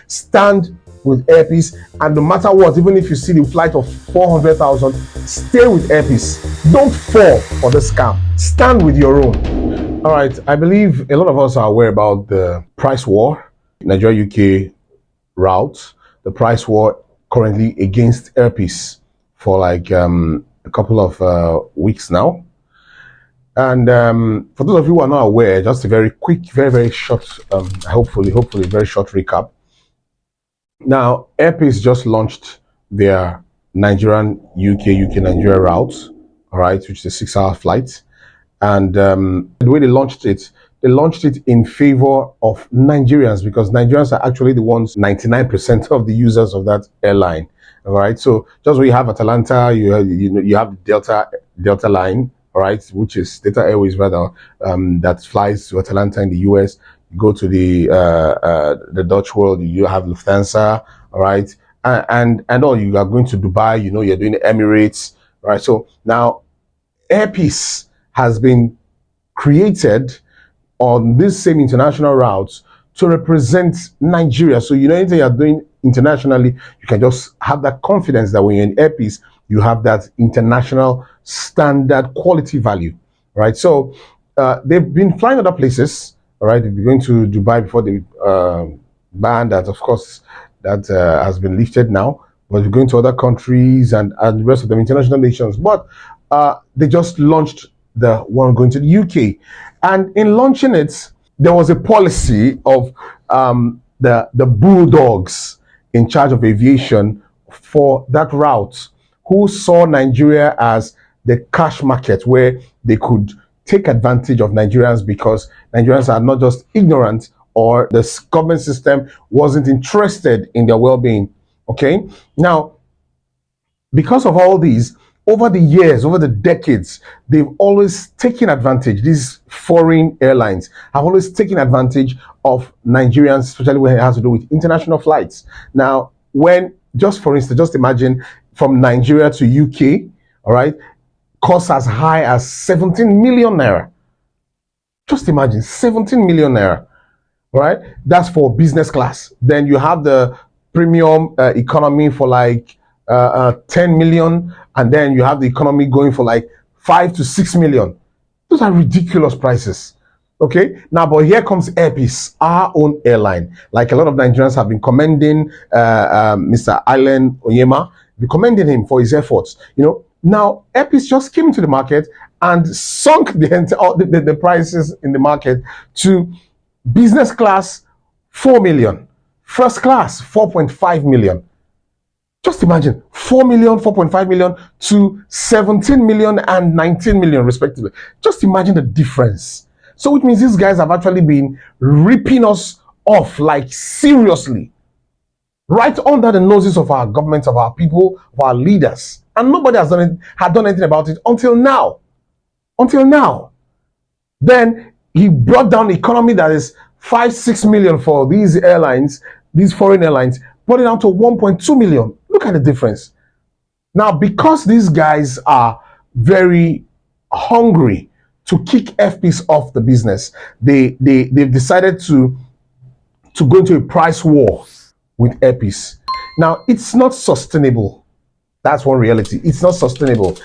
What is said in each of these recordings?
Stand with Airpeace, and no matter what, even if you see the flight of 400,000, stay with Airpeace. Don't fall for the scam. Stand with your own. All right, I believe a lot of us are aware about the price war, Nigeria UK route, the price war currently against Airpeace for like a couple of weeks now. And for those of you who are not aware, just a very quick, very short, hopefully very short recap. Now, Airpeace just launched their Nigerian UK Nigeria route, all right, which is a 6-hour flight. And the way they launched it in favor of Nigerians, because Nigerians are actually the ones, 99% of the users of that airline. All right. So just when you have Atalanta, you have Delta line, all right, which is Delta Airways rather, that flies to Atalanta in the US. You go to the Dutch world, you have Lufthansa, all right, and all, you are going to Dubai, you're doing Emirates, right? So now Airpeace has been created on this same international routes to represent Nigeria. So anything you're doing internationally, you can just have that confidence that when you're in Airpeace, you have that international standard quality value, right? So they've been flying other places, all right? They've been going to Dubai before the ban that, of course, that has been lifted now. But we're going to other countries and the rest of them, international nations. But they just launched the one going to the UK. And in launching it, there was a policy of the bulldogs in charge of aviation for that route, who saw Nigeria as the cash market where they could take advantage of Nigerians, because Nigerians are not just ignorant, or the government system wasn't interested in their well-being. Okay, now because of all these, over the years, over the decades, they've always taken advantage. These foreign airlines have always taken advantage of Nigerians, especially when it has to do with international flights. Now, just for instance, just imagine from Nigeria to UK, all right, costs as high as 17 million naira. Just imagine 17 million naira, right? That's for business class. Then you have the premium economy for like 10 million, and then you have the economy going for like 5 to 6 million. Those are ridiculous prices. Okay, now, but here comes Airpeace, our own airline. Like a lot of Nigerians have been commending Mr. Island Onyema, be commending him for his efforts. Now Airpeace just came into the market and sunk the prices in the market to business class 4 million, first class 4.5 million. Just imagine 4 million, 4.5 million to 17 million and 19 million respectively. Just imagine the difference. So which means these guys have actually been ripping us off, like seriously, right under the noses of our government, of our people, of our leaders. And nobody had done anything about it until now. Then he brought down the economy that is 5-6 million for these airlines, these foreign airlines, brought it down to 1.2 million. Look at the difference. Now, because these guys are very hungry to kick Airpeace off the business, they've decided to go into a price war with Airpeace. Now, it's not sustainable. That's one reality. It's not sustainable.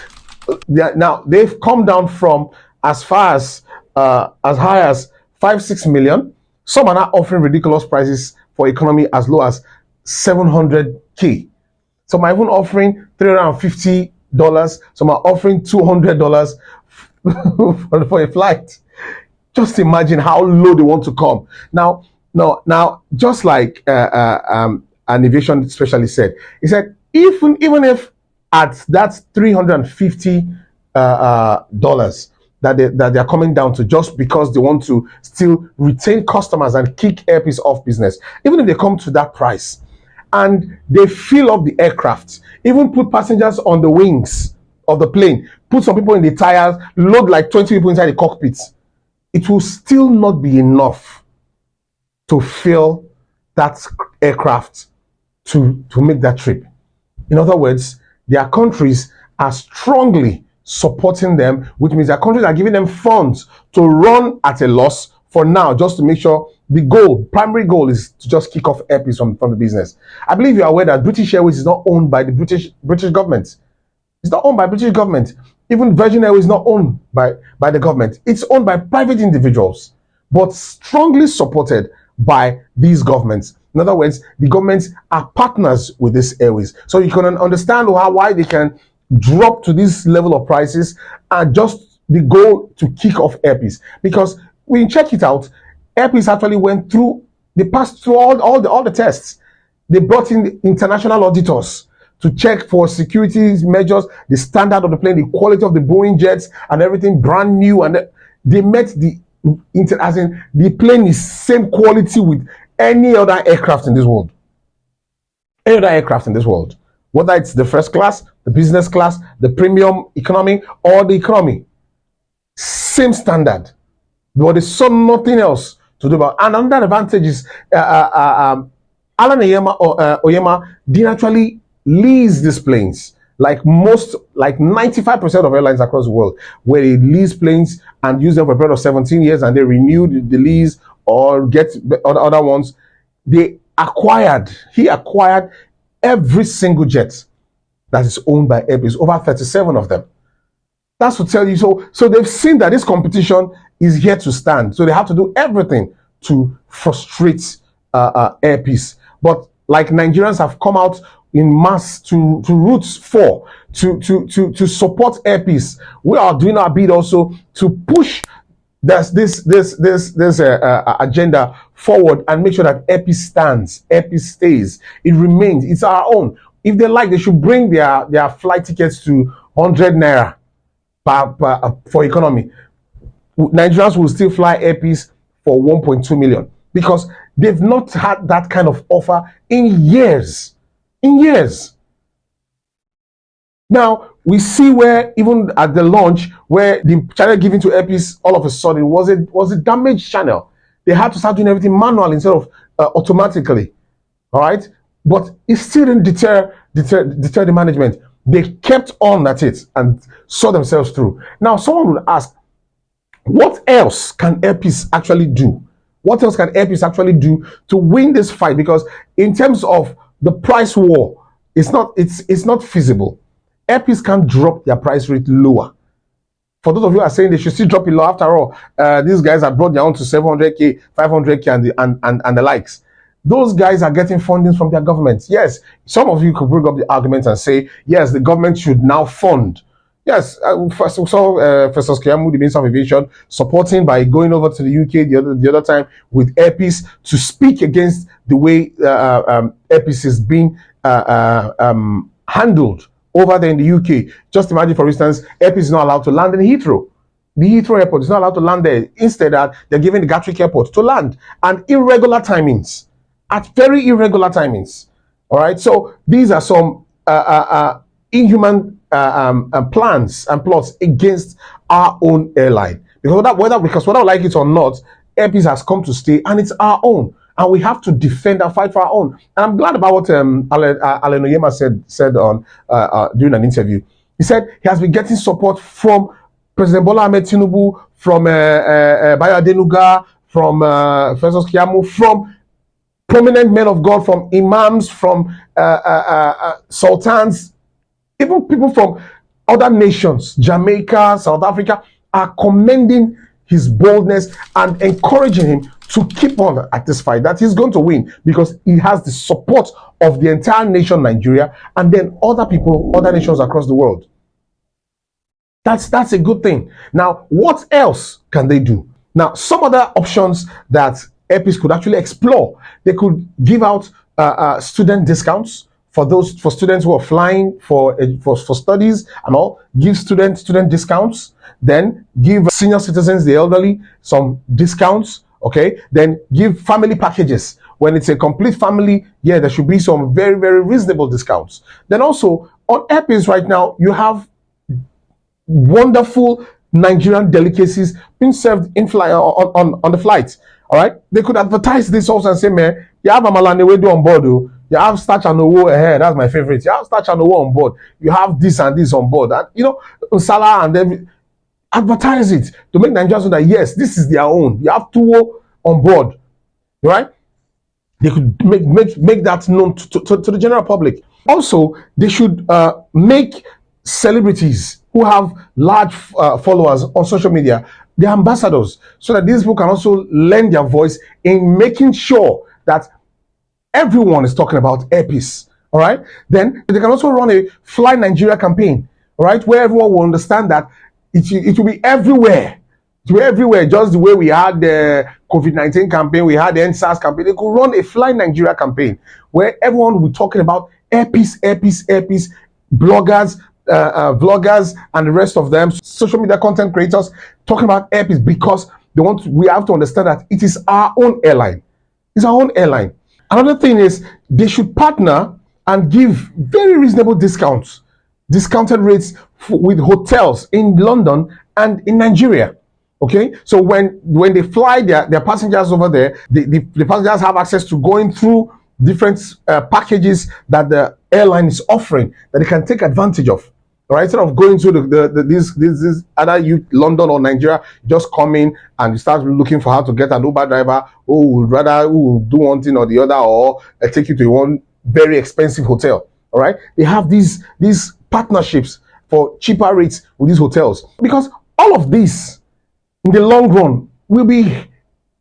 Now, they've come down from as high as 5-6 million. Some are now offering ridiculous prices for economy as low as 700K. Some are even offering $350. Some are offering $200 for a flight. Just imagine how low they want to come. Now, just like an aviation specialist said, he said, even if at that $350 that they're coming down to, just because they want to still retain customers and kick Airpeace off business, even if they come to that price and they fill up the aircraft, even put passengers on the wings of the plane, put some people in the tires, load like 20 people inside the cockpit, it will still not be enough to fill that aircraft to make that trip. In other words, their countries are strongly supporting them, which means their countries are giving them funds to run at a loss for now, just to make sure the goal, primary goal, is to just kick off Airpeace from the business. I believe you're aware that British Airways is not owned by the British government. It's not owned by British government. Even Virgin Airways is not owned by the government. It's owned by private individuals, but strongly supported by these governments. In other words, the governments are partners with these airways. So you can understand why they can drop to this level of prices and just the goal to kick off Airpeace. Because when you check it out, Airpeace actually went through, they passed through all the tests. They brought in international auditors to check for security measures, the standard of the plane, the quality of the Boeing jets, and everything brand new. And they met as in the plane is same quality with any other aircraft in this world. Any other aircraft in this world, whether it's the first class, the business class, the premium economy, or the economy, same standard. But they saw nothing else to do about. And another advantage is Alan Oyema didn't actually lease these planes like 95% of airlines across the world, where they lease planes and use them for a period of 17 years and they renew the lease or get other ones. He acquired every single jet that is owned by Airpeace, over 37 of them. That's to tell you, so they've seen that this competition is here to stand. So they have to do everything to frustrate Airpeace. But like Nigerians have come out in mass to roots for to support Airpeace, we are doing our bit also to push this agenda forward and make sure that Airpeace stands, Airpeace stays, it remains, it's our own. If they like, they should bring their flight tickets to 100 naira for economy. Nigerians will still fly Airpeace for 1.2 million because they've not had that kind of offer in years. Now we see where even at the launch, where the channel given to Airpeace all of a sudden was a damaged channel. They had to start doing everything manually instead of automatically. All right, but it still didn't deter the management. They kept on at it and saw themselves through. Now someone would ask, what else can Airpeace actually do? What else can Airpeace actually do to win this fight? Because in terms of the price war, it's not feasible. Airpeace can't drop their price rate lower. For those of you who are saying they should still drop it low, after all, these guys have brought their own to 700k, 500k, and the likes. Those guys are getting funding from their governments. Yes, some of you could bring up the argument and say, yes, the government should now fund. Yes, first we saw Festus Keyamo, the Minister of Aviation, supporting by going over to the UK the other time with Airpeace to speak against the way Airpeace is being handled over there in the UK. Just imagine, for instance, Airpeace is not allowed to land in Heathrow. The Heathrow airport is not allowed to land there. Instead, they're giving the Gatwick airport to land, and irregular timings, at very irregular timings. All right, so these are some inhuman plans and plots against our own airline. Because whether I like it or not, Airpeace has come to stay, and it's our own, and we have to defend and fight for our own. And I'm glad about what Alan Oyema said on during an interview. He said he has been getting support from President Bola Ahmed Tinubu, from Bayo Adenuga, from Festus Keyamo, from prominent men of God, from imams, from sultans, even people from other nations, Jamaica, South Africa, are commending his boldness and encouraging him to keep on at this fight, that he's going to win because he has the support of the entire nation, Nigeria, and then other people, other nations across the world. That's a good thing. Now, what else can they do? Now, some other options that Airpeace could actually explore. They could give out student discounts for students who are flying for studies and all. Give student discounts. Then give senior citizens, the elderly, some discounts. Okay. Then give family packages. When it's a complete family, yeah, there should be some very, very reasonable discounts. Then also on Airpeace right now, you have wonderful Nigerian delicacies being served in on the flights. All right, they could advertise this also and say, man, you have Amalane Wedu on board, you have starch and owo ahead. That's my favorite. You have starch and owo on board. You have this and this on board. And you know, Salah and then advertise it to make Nigerians know that yes, this is their own. You have tuwo on board. right? They could make that known to the general public. Also, they should make celebrities who have large followers on social media the ambassadors, so that these people can also lend their voice in making sure that everyone is talking about airpeace. All right. Then they can also run a Fly Nigeria campaign, all right, where everyone will understand that it will be everywhere. It will be everywhere, just the way we had the COVID-19 campaign, we had the NSAS campaign. They could run a Fly Nigeria campaign where everyone will be talking about airpeace, airpeace, airpeace. Bloggers, vloggers, and the rest of them, social media content creators, talking about airpeace, because we have to understand that it is our own airline. It's our own airline. Another thing is they should partner and give very reasonable discounts, discounted rates with hotels in London and in Nigeria. Okay, so when they fly their passengers over there, the passengers have access to going through different packages that the airline is offering that they can take advantage of. All right, instead of going to this either London or Nigeria, just come in and you start looking for how to get an Uber driver who would rather do one thing or the other, or take you to one very expensive hotel. All right, they have these partnerships for cheaper rates with these hotels, because all of this in the long run will be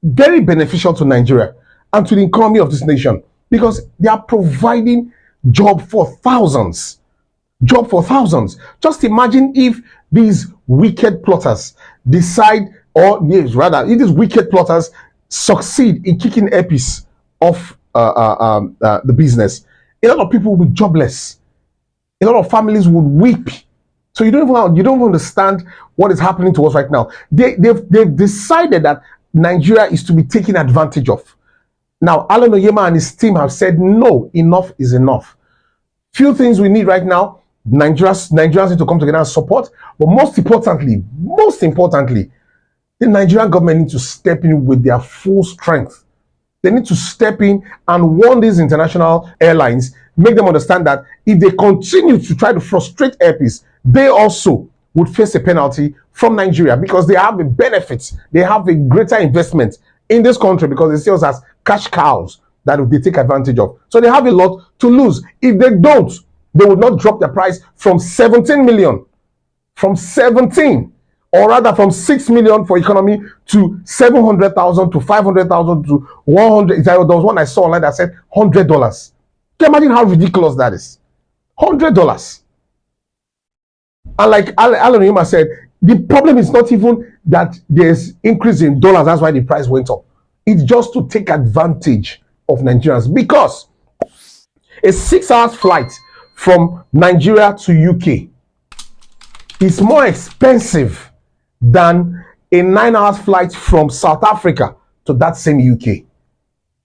very beneficial to Nigeria and to the economy of this nation, because they are providing job for thousands. Job for thousands. Just imagine if these wicked plotters decide, or yes, rather, if these wicked plotters succeed in kicking airpeace off the business. A lot of people will be jobless. A lot of families would weep. So you don't even understand what is happening to us right now. They've decided that Nigeria is to be taken advantage of. Now, Alan Oyema and his team have said, no, enough is enough. Few things we need right now. Nigerians need to come together and support. But most importantly, the Nigerian government needs to step in with their full strength. They need to step in and warn these international airlines, make them understand that if they continue to try to frustrate airpeace, they also would face a penalty from Nigeria, because they have a benefit, they have a greater investment in this country, because they see us as cash cows that they take advantage of. So they have a lot to lose. If they don't, they would not drop the price from 17 million, from 17, or rather from 6 million for economy to 700,000 to 500,000 to 100. There was one I saw online that said $100. Can you imagine how ridiculous that is? $100. And like Alan Oyema said, the problem is not even that there's increase in dollars, that's why the price went up. It's just to take advantage of Nigerians, because a 6-hour flight from Nigeria to UK is more expensive than a 9-hour flight from South Africa to that same UK.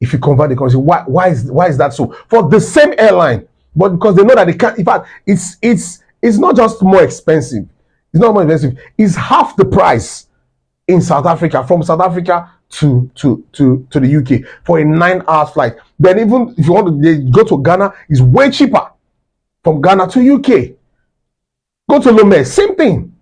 If you convert the currency, why is that so? For the same airline, but because they know that they can't. In fact, it's not just more expensive. It's not more expensive. It's half the price in South Africa, from South Africa to the UK for a 9-hour flight. Then even if you want to go to Ghana, it's way cheaper from Ghana to UK. Go to Lomé, same thing.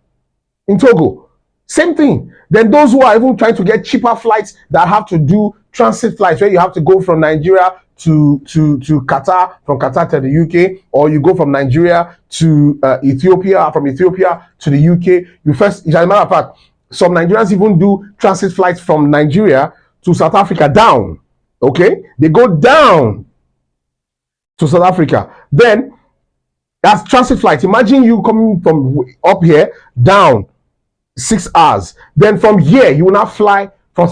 In Togo, same thing. Then those who are even trying to get cheaper flights that have to do transit flights, where you have to go from Nigeria to Qatar, from Qatar to the UK, or you go from Nigeria to Ethiopia, from Ethiopia to the UK. As a matter of fact, some Nigerians even do transit flights from Nigeria to South Africa down. Okay, they go down to South Africa. Then that's transit flight. Imagine you coming from up here down 6 hours. Then from here you will now fly from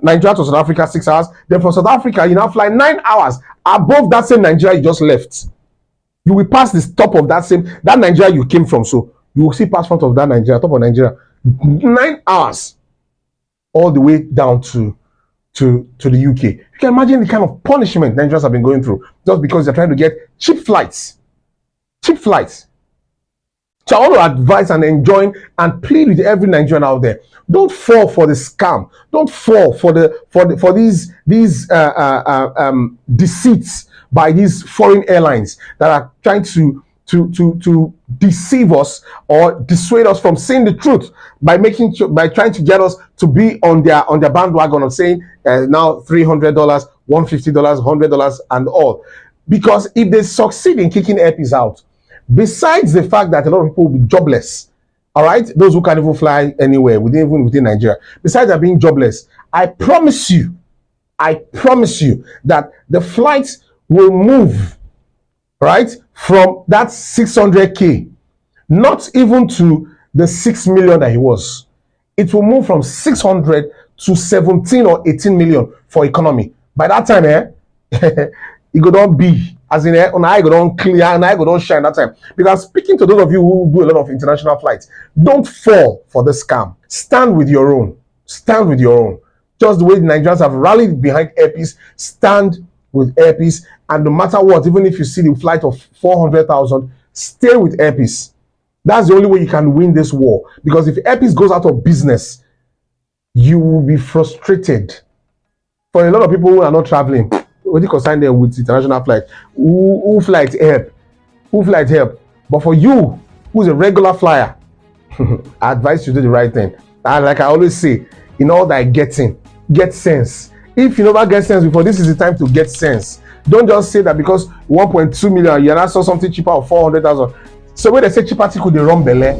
Nigeria to South Africa 6 hours. Then from South Africa you now fly 9 hours above that same Nigeria you just left. You will pass the top of that Nigeria you came from. So you will see pass front of that Nigeria, top of Nigeria. 9 hours all the way down to the UK. You can imagine the kind of punishment Nigerians have been going through just because they're trying to get cheap flights. Cheap flights. So I want to advise and enjoin and plead with every Nigerian out there: don't fall for the scam. Don't fall for these deceits by these foreign airlines that are trying to to deceive us or dissuade us from seeing the truth by trying to get us to be on their bandwagon of saying now $300, $150, $100, and all. Because if they succeed in kicking Airpeace out, besides the fact that a lot of people will be jobless, all right, those who can't even fly anywhere even within Nigeria, besides that being jobless, I promise you that the flights will move, right, from that 600K, not even to the 6 million that he was. It will move from 600 to 17 or 18 million for economy. By that time, it go don't be, as in, on I go don't clear and I go don't shine that time. Because speaking to those of you who do a lot of international flights, don't fall for the scam. Stand with your own. Stand with your own. Just the way the Nigerians have rallied behind Airpeace, stand with Airpeace, and no matter what, even if you see the flight of 400,000, stay with Airpeace. That's the only way you can win this war. Because if Airpeace goes out of business, you will be frustrated. For a lot of people who are not traveling, what do you concern them with international flight? Who flight help? Who flight help? But for you, who's a regular flyer, I advise you to do the right thing. And like I always say, in all that getting, get sense. If you never get sense before, this is the time to get sense. Don't just say that because 1.2 million, you now saw something cheaper of 400,000. So when they say cheaper, they run belle.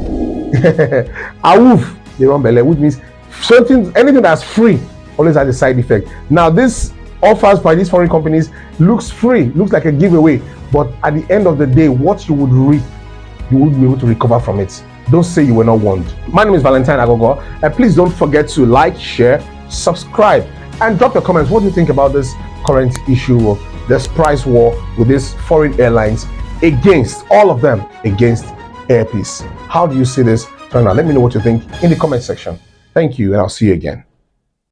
Awoof, they run belle, which means anything that's free always has a side effect. Now, this offers by these foreign companies looks free, looks like a giveaway, but at the end of the day, what you would reap, you would be able to recover from it. Don't say you were not warned. My name is Valentine Agogo, and please don't forget to like, share, subscribe, and drop your comments. What do you think about this current issue of this price war with these foreign airlines against all of them, against Airpeace? How do you see this turn out? Let me know what you think in the comment section. Thank you, and I'll see you again.